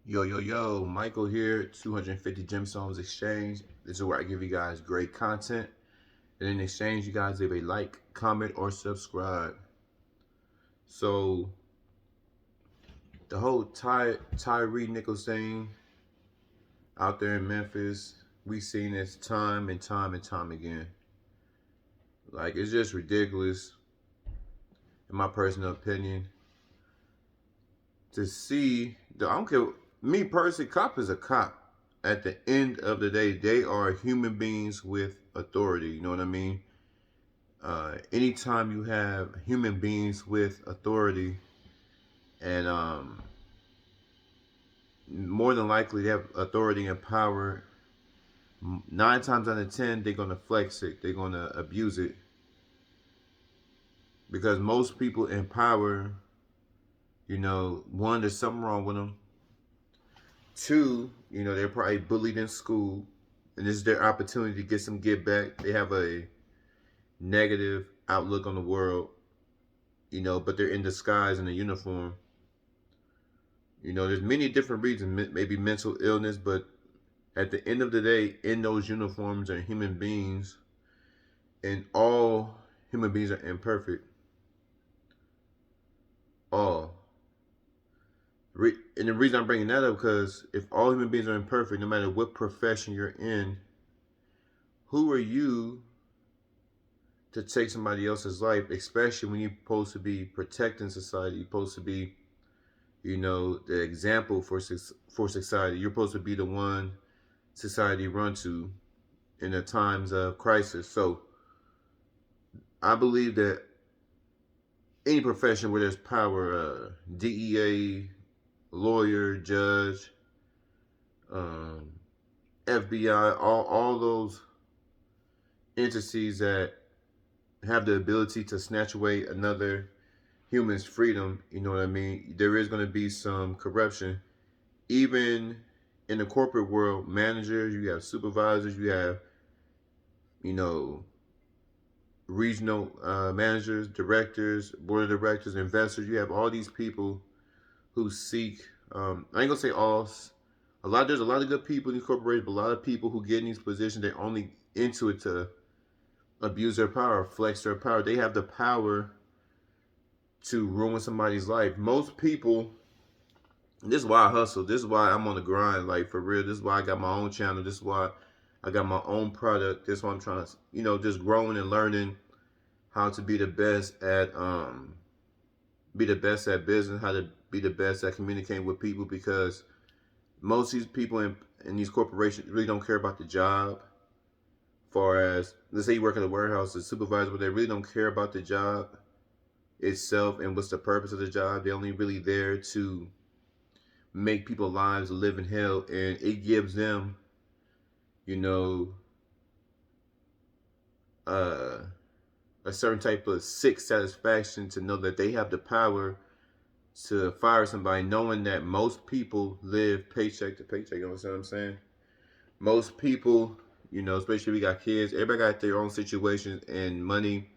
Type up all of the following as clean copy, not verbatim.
Yo, Michael here, 250 Gemstones Exchange. This is where I give you guys great content. And in exchange, you guys leave a like, comment, or subscribe. So, the whole Tyre Nichols thing out there in Memphis, we seen this time and time and time again. Like, it's just ridiculous, in my personal opinion, to see, I don't care, me personally, cop is a cop. At the end of the day, they are human beings with authority. You know what I mean? Anytime you have human beings with authority, and more than likely they have authority and power, 9 times out of 10 they're gonna flex it. They're gonna abuse it because most people in power, one, there's something wrong with them. Two, they're probably bullied in school, and this is their opportunity to get some get back. They have a negative outlook on the world, but they're in disguise in a uniform. There's many different reasons, maybe mental illness, but at the end of the day, in those uniforms are human beings, and all human beings are imperfect. All. And the reason I'm bringing that up because if all human beings are imperfect, no matter what profession you're in, who are you to take somebody else's life, especially when you're supposed to be protecting society, you're supposed to be, the example for society. You're supposed to be the one society run to in the times of crisis. So I believe that any profession where there's power, DEA, lawyer, judge, um, FBI, all those entities that have the ability to snatch away another human's freedom, you know what I mean? There is going to be some corruption. Even in the corporate world, managers, you have supervisors, you have, you know, regional managers, directors, board of directors, investors. You have all these people who seek. I ain't gonna say all. There's a lot of good people in these corporations, but a lot of people who get in these positions, they're only into it to abuse their power, flex their power. They have the power to ruin somebody's life. Most people. This is why I hustle. This is why I'm on the grind. Like for real. This is why I got my own channel. This is why I got my own product. This is why I'm trying to, just growing and learning how to be the best at business, how to be the best at communicating with people because most of these people in these corporations really don't care about the job. Far as let's say you work in a warehouse as a supervisor, but they really don't care about the job itself and what's the purpose of the job. They're only really there to make people's lives live in hell, and it gives them, you know, uh, a certain type of sick satisfaction to know that they have the power to fire somebody, knowing that most people live paycheck to paycheck. You know what I'm saying? Most people, especially if we got kids, everybody got their own situations, and money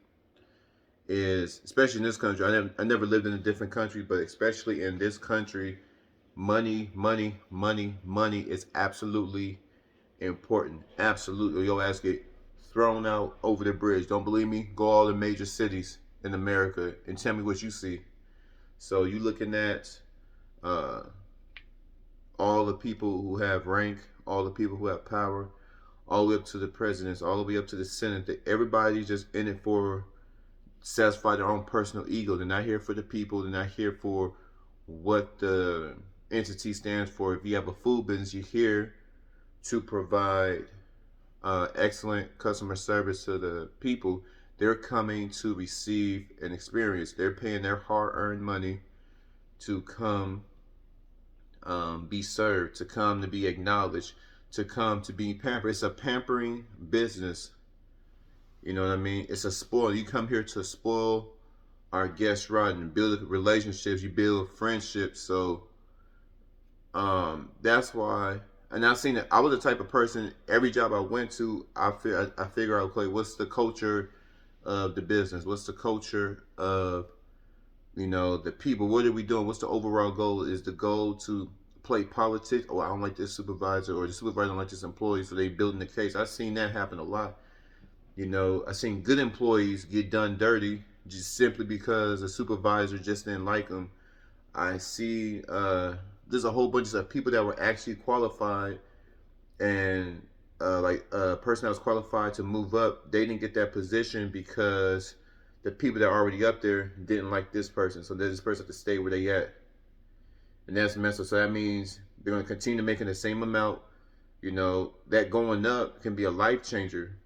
is, especially in this country. I never lived in a different country, but especially in this country, money is absolutely important. Absolutely. Your ass get thrown out over the bridge. Don't believe me? Go all the major cities in America and tell me what you see. So you looking at uh, all the people who have rank, all the people who have power, all the way up to the presidents, all the way up to the Senate. Everybody's just in it for satisfy their own personal ego. They're not here for the people. They're not here for what the entity stands for. If you have a food business, you're here to provide excellent customer service to the people. They're coming to receive an experience. They're paying their hard-earned money to come be served, to come to be acknowledged, to come to be pampered. It's a pampering business. You know what I mean? It's a spoil. You come here to spoil our guests right and build relationships. You build friendships. So that's why. And I've seen it. I was the type of person. Every job I went to, I figure out, okay, what's the culture of the business? What's the culture of the people? What are we doing? What's the overall goal? Is the goal to play politics. Oh, I don't like this supervisor, or the supervisor don't like this employee, so they building the case. I've seen that happen a lot. I've seen good employees get done dirty just simply because a supervisor just didn't like them. I see there's a whole bunch of people that were actually qualified, and like a person that was qualified to move up, they didn't get that position because the people that are already up there didn't like this person. So this person has to stay where they at. And that's mental. So that means they're going to continue making the same amount. That going up can be a life changer,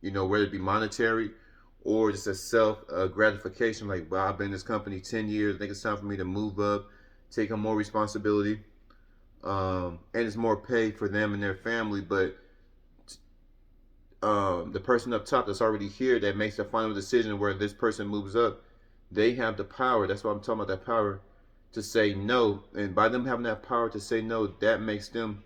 whether it be monetary or just a self gratification. Like, well, I've been in this company 10 years. I think it's time for me to move up, take on more responsibility. And it's more pay for them and their family. But the person up top that's already here that makes the final decision where this person moves up, they have the power. That's why I'm talking about that power to say no. And by them having that power to say no, that makes them,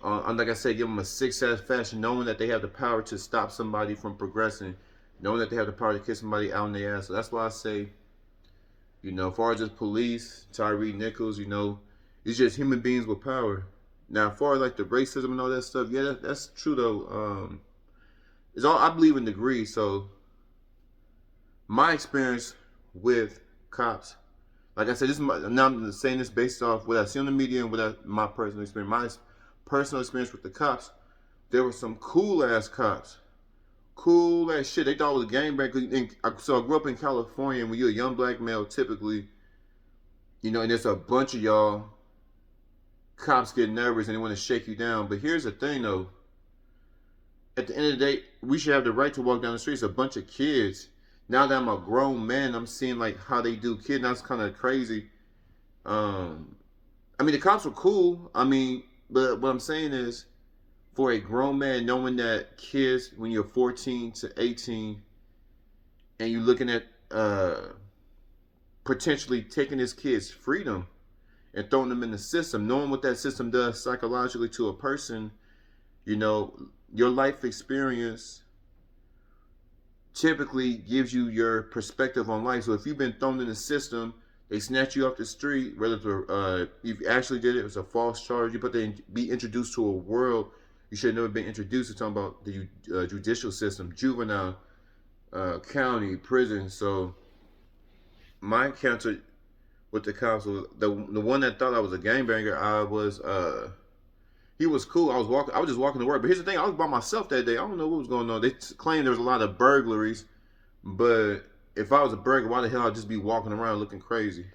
like I said, give them a sick satisfaction, knowing that they have the power to stop somebody from progressing, knowing that they have the power to kick somebody out in the ass. So that's why I say, as far as just police, Tyre, Nichols, it's just human beings with power. Now, as far as like the racism and all that stuff, yeah, that's true though. It's all, I believe in degrees. So my experience with cops, like I said, now I'm saying this based off what I see on the media and my personal experience. My personal experience with the cops, there were some cool ass cops. Cool ass shit. They thought it was a gangbang. So I grew up in California, and when you're a young black male, typically, and there's a bunch of y'all, cops get nervous and they want to shake you down. But here's the thing though. At the end of the day, we should have the right to walk down the street. It's a bunch of kids. Now that I'm a grown man, I'm seeing like how they do kids. That's kind of crazy. I mean, the cops were cool. But what I'm saying is, for a grown man, knowing that kids, when you're 14 to 18, and you're looking at potentially taking this kid's freedom and throwing them in the system, knowing what that system does psychologically to a person, your life experience typically gives you your perspective on life. So if you've been thrown in the system, they snatch you off the street, whether you actually did it was a false charge, you be introduced to a world you should have never been introduced to. Talking about the judicial system, juvenile, county, prison. So my encounter with the cops was the one that thought I was a gangbanger. He was cool. I was just walking to work. But here's the thing: I was by myself that day. I don't know what was going on. They claimed there was a lot of burglaries, but if I was a burglar, why the hell I'd just be walking around looking crazy?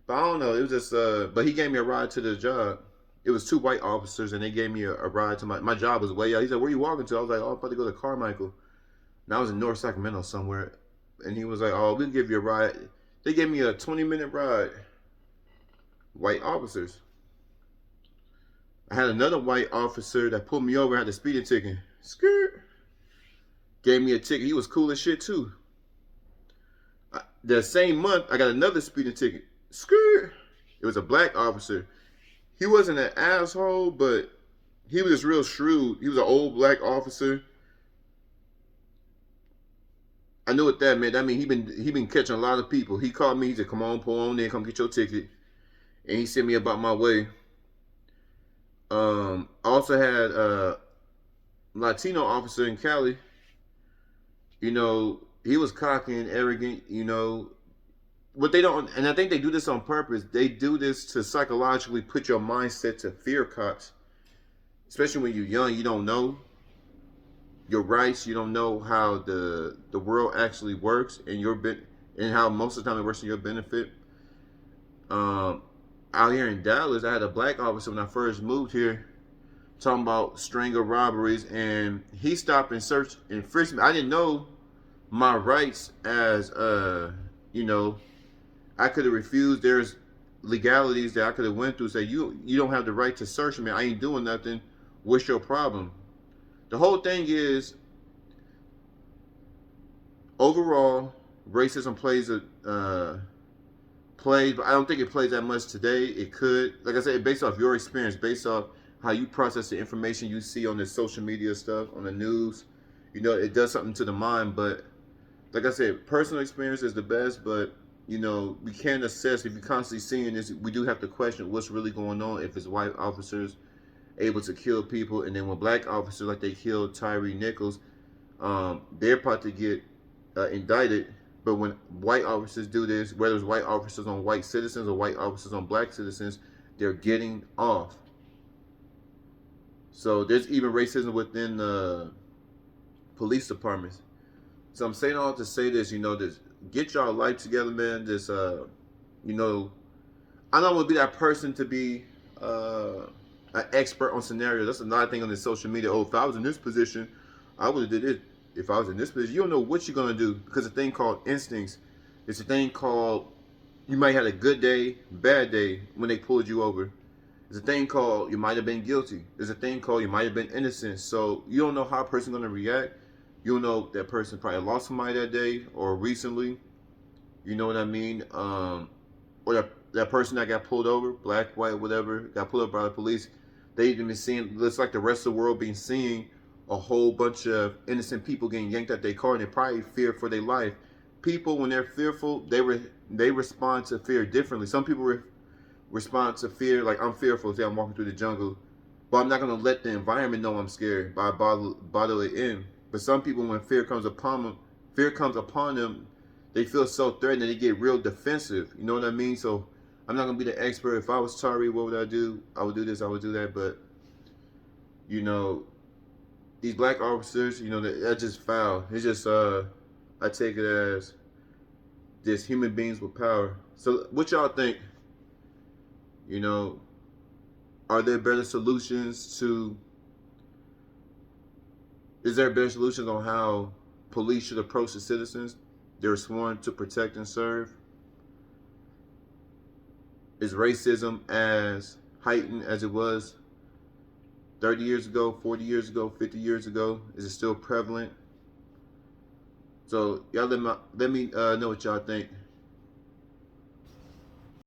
But I don't know. It was just. But he gave me a ride to the job. It was 2 white officers, and they gave me a ride to my job was way out. He said, "Where are you walking to?" I was like, "Oh, I'm about to go to Carmichael." And I was in North Sacramento somewhere, and he was like, "Oh, we'll give you a ride." They gave me a 20-minute ride. White officers. I had another white officer that pulled me over, had a speeding ticket. Skirt. Gave me a ticket. He was cool as shit too. The same month, I got another speeding ticket. Skirt. It was a black officer. He wasn't an asshole, but he was just real shrewd. He was an old black officer. I knew what that meant. I mean, he been catching a lot of people. He called me. He said, "Come on, pull on in, come get your ticket," and he sent me about my way. I also had a Latino officer in Cali. He was cocky and arrogant. What they don't, and I think they do this on purpose. They do this to psychologically put your mindset to fear cops, especially when you're young. You don't know your rights. You don't know how the world actually works, and how most of the time it works in your benefit. Out here in Dallas, I had a black officer when I first moved here, talking about string of robberies, and he stopped and searched and frisked me. I didn't know my rights as I could have refused. There's legalities that I could have went through. Say you don't have the right to search me. I ain't doing nothing. What's your problem? The whole thing is overall racism plays, but I don't think it plays that much today. It could, like I said, based off your experience, based off how you process the information you see on the social media stuff, on the news. It does something to the mind. But like I said, personal experience is the best. But we can't assess if you're constantly seeing this. We do have to question what's really going on if it's white officers able to kill people, and then when black officers like they killed Tyre Nichols, they're about to get indicted. But when white officers do this, whether it's white officers on white citizens or white officers on black citizens, they're getting off. So there's even racism within the police departments. So I'm saying all to say this, just get y'all life together, man. Just you know, I don't want to be that person to be an expert on scenarios. That's another thing on the social media. Oh, if I was in this position, I would have did it. If I was in this position, you don't know what you're gonna do because a thing called instincts. It's a thing called you might have a good day, bad day when they pulled you over. There's a thing called you might have been guilty. There's a thing called you might have been innocent. So you don't know how a person's gonna react. You don't know that person probably lost somebody that day or recently. You know what I mean? Or that person that got pulled over, black, white, whatever, got pulled over by the police. They even been seeing, looks like the rest of the world being seeing a whole bunch of innocent people getting yanked out their car, and they probably fear for their life. People, when they're fearful, they respond to fear differently. Some people respond to fear like I'm fearful. Say I'm walking through the jungle, but I'm not gonna let the environment know I'm scared by bottle it in. But some people, when fear comes upon them, they feel so threatened that they get real defensive. You know what I mean? So I'm not gonna be the expert. If I was Tari, what would I do? I would do this. I would do that. But you know, these black officers, that's just foul. It's just I take it as just human beings with power. So what y'all think? You know, are there better solutions to? Is there better solutions on how police should approach the citizens they're sworn to protect and serve? Is racism as heightened as it was 30 years ago, 40 years ago, 50 years ago? Is it still prevalent? So y'all let me know what y'all think.